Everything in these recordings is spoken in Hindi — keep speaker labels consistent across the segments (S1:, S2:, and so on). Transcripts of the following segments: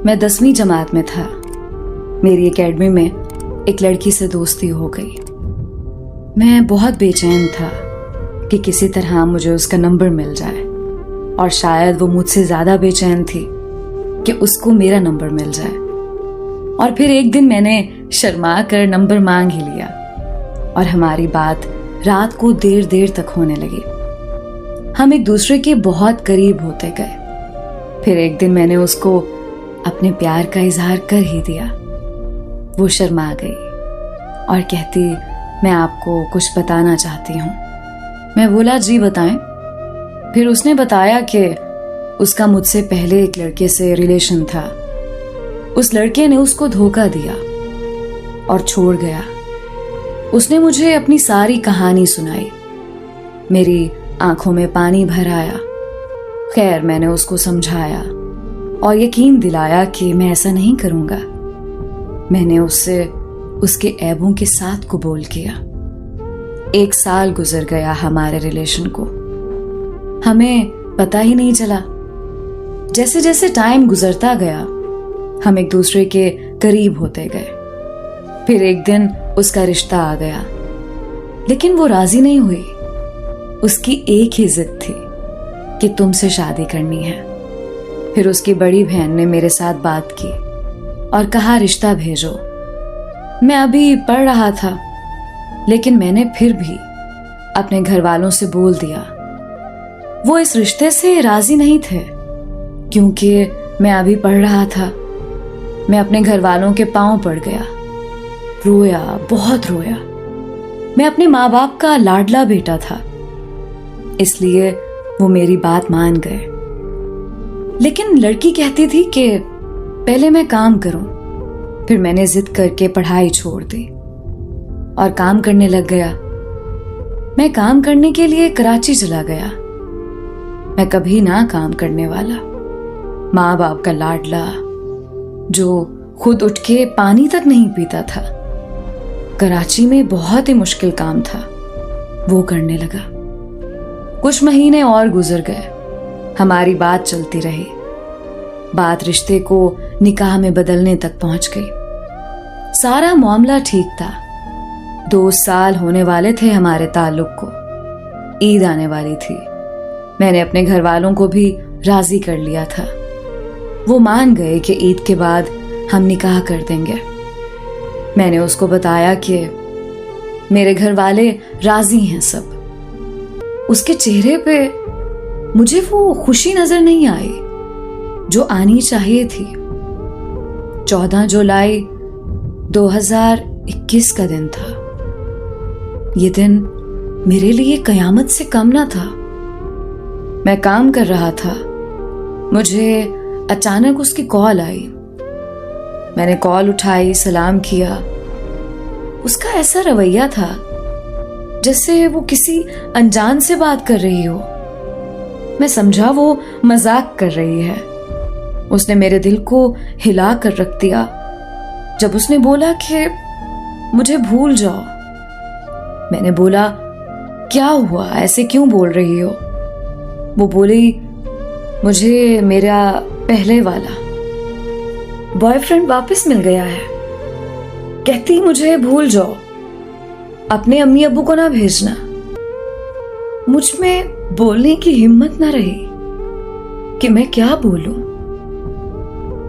S1: मैं 10वीं जमात में था। मेरी एकेडमी में एक लड़की से दोस्ती हो गई। मैं बहुत बेचैन था कि किसी तरह मुझे उसका नंबर मिल जाए, और शायद वो मुझसे ज्यादा बेचैन थी कि उसको मेरा नंबर मिल जाए। और फिर एक दिन मैंने शर्मा कर नंबर मांग ही लिया और हमारी बात रात को देर देर तक होने लगी। हम एक दूसरे के बहुत करीब होते गए। फिर एक दिन मैंने उसको अपने प्यार का इजहार कर ही दिया। वो शर्मा गई और कहती, मैं आपको कुछ बताना चाहती हूँ। मैं बोला, जी बताएं। फिर उसने बताया कि उसका मुझसे पहले एक लड़के से रिलेशन था। उस लड़के ने उसको धोखा दिया और छोड़ गया। उसने मुझे अपनी सारी कहानी सुनाई। मेरी आंखों में पानी भर आया। खैर, मैंने उसको समझाया और यकीन दिलाया कि मैं ऐसा नहीं करूंगा। मैंने उससे उसके ऐबों के साथ कबूल किया। 1 साल गुजर गया हमारे रिलेशन को। हमें पता ही नहीं चला। जैसे जैसे टाइम गुजरता गया, हम एक दूसरे के करीब होते गए। फिर एक दिन उसका रिश्ता आ गया, लेकिन वो राजी नहीं हुई। उसकी एक ही जिद थी कि तुमसे शादी करनी है। फिर उसकी बड़ी बहन ने मेरे साथ बात की और कहा, रिश्ता भेजो। मैं अभी पढ़ रहा था, लेकिन मैंने फिर भी अपने घर वालों से बोल दिया। वो इस रिश्ते से राजी नहीं थे क्योंकि मैं अभी पढ़ रहा था। मैं अपने घर वालों के पांव पड़ गया, रोया, बहुत रोया। मैं अपने माँ बाप का लाडला बेटा था, इसलिए वो मेरी बात मान गए। लेकिन लड़की कहती थी कि पहले मैं काम करूं। फिर मैंने जिद करके पढ़ाई छोड़ दी और काम करने लग गया। मैं काम करने के लिए कराची चला गया। मैं कभी ना काम करने वाला, माँ बाप का लाडला जो खुद उठ के पानी तक नहीं पीता था। कराची में बहुत ही मुश्किल काम था, वो करने लगा। कुछ महीने और गुजर गए। हमारी बात चलती रही। बात रिश्ते को निकाह में बदलने तक पहुंच गई। सारा मामला ठीक था। 2 साल होने वाले थे हमारे ताल्लुक को। ईद आने वाली थी। मैंने अपने घर वालों को भी राजी कर लिया था। वो मान गए कि ईद के बाद हम निकाह कर देंगे। मैंने उसको बताया कि मेरे घर वाले राजी हैं सब। उसके चेहरे पे मुझे वो खुशी नजर नहीं आई जो आनी चाहिए थी। 14 जुलाई 2021 का दिन था। ये दिन मेरे लिए कयामत से कम ना था। मैं काम कर रहा था। मुझे अचानक उसकी कॉल आई। मैंने कॉल उठाई, सलाम किया। उसका ऐसा रवैया था जैसे वो किसी अनजान से बात कर रही हो। मैं समझा वो मजाक कर रही है। उसने मेरे दिल को हिला कर रख दिया जब उसने बोला कि मुझे भूल जाओ। मैंने बोला, क्या हुआ, ऐसे क्यों बोल रही हो? वो बोली, मुझे मेरा पहले वाला बॉयफ्रेंड वापस मिल गया है। कहती, मुझे भूल जाओ, अपने अम्मी अब्बू को ना भेजना। मुझ में बोलने की हिम्मत ना रही कि मैं क्या बोलूं।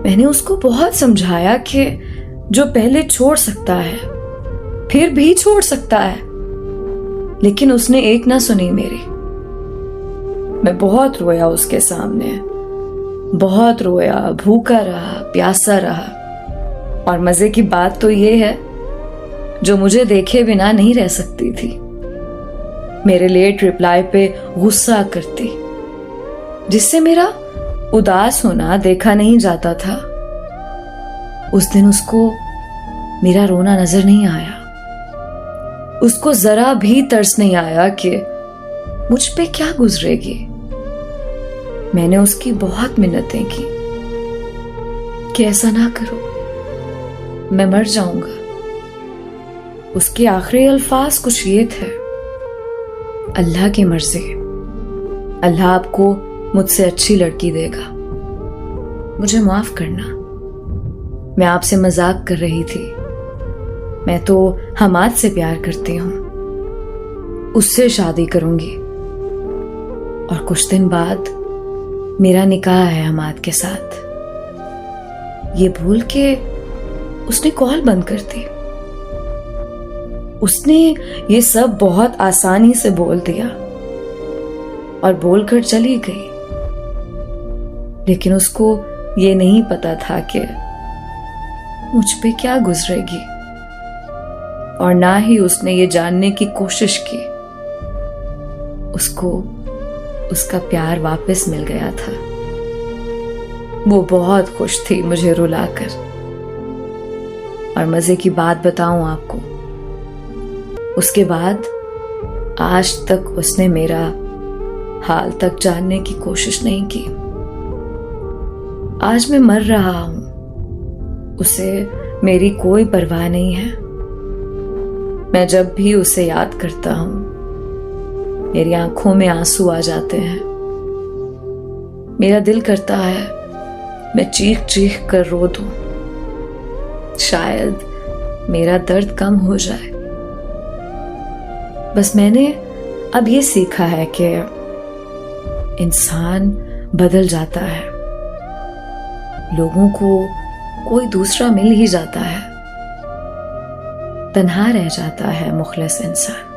S1: मैंने उसको बहुत समझाया कि जो पहले छोड़ सकता है फिर भी छोड़ सकता है, लेकिन उसने एक ना सुनी मेरी। मैं बहुत रोया उसके सामने, बहुत रोया, भूखा रहा, प्यासा रहा। और मजे की बात तो ये है, जो मुझे देखे बिना नहीं रह सकती थी, मेरे लेट रिप्लाई पे गुस्सा करती, जिससे मेरा उदास होना देखा नहीं जाता था। उस दिन उसको मेरा रोना नजर नहीं आया। उसको जरा भी तरस नहीं आया कि मुझ पे क्या गुजरेगी। मैंने उसकी बहुत मिन्नतें की कि ऐसा ना करो, मैं मर जाऊंगा। उसके आखिरी अल्फाज कुछ ये थे, अल्लाह की मर्जी, अल्लाह आपको मुझसे अच्छी लड़की देगा, मुझे माफ करना। मैं आपसे मजाक कर रही थी। मैं तो हमाद से प्यार करती हूँ, उससे शादी करूंगी और कुछ दिन बाद मेरा निकाह है हमाद के साथ। ये भूल के उसने कॉल बंद कर दी। उसने ये सब बहुत आसानी से बोल दिया और बोलकर चली गई, लेकिन उसको ये नहीं पता था कि मुझ पे क्या गुजरेगी, और ना ही उसने ये जानने की कोशिश की उसको उसका प्यार वापस मिल गया था। वो बहुत खुश थी मुझे रुलाकर। और मजे की बात बताऊं आपको, उसके बाद आज तक उसने मेरा हाल तक जानने की कोशिश नहीं की। आज मैं मर रहा हूं, उसे मेरी कोई परवाह नहीं है। मैं जब भी उसे याद करता हूं, मेरी आंखों में आंसू आ जाते हैं। मेरा दिल करता है मैं चीख चीख कर रो दूं, शायद मेरा दर्द कम हो जाए। बस मैंने अब ये सीखा है कि इंसान बदल जाता है, लोगों को कोई दूसरा मिल ही जाता है, तन्हा रह जाता है मुखलिस इंसान।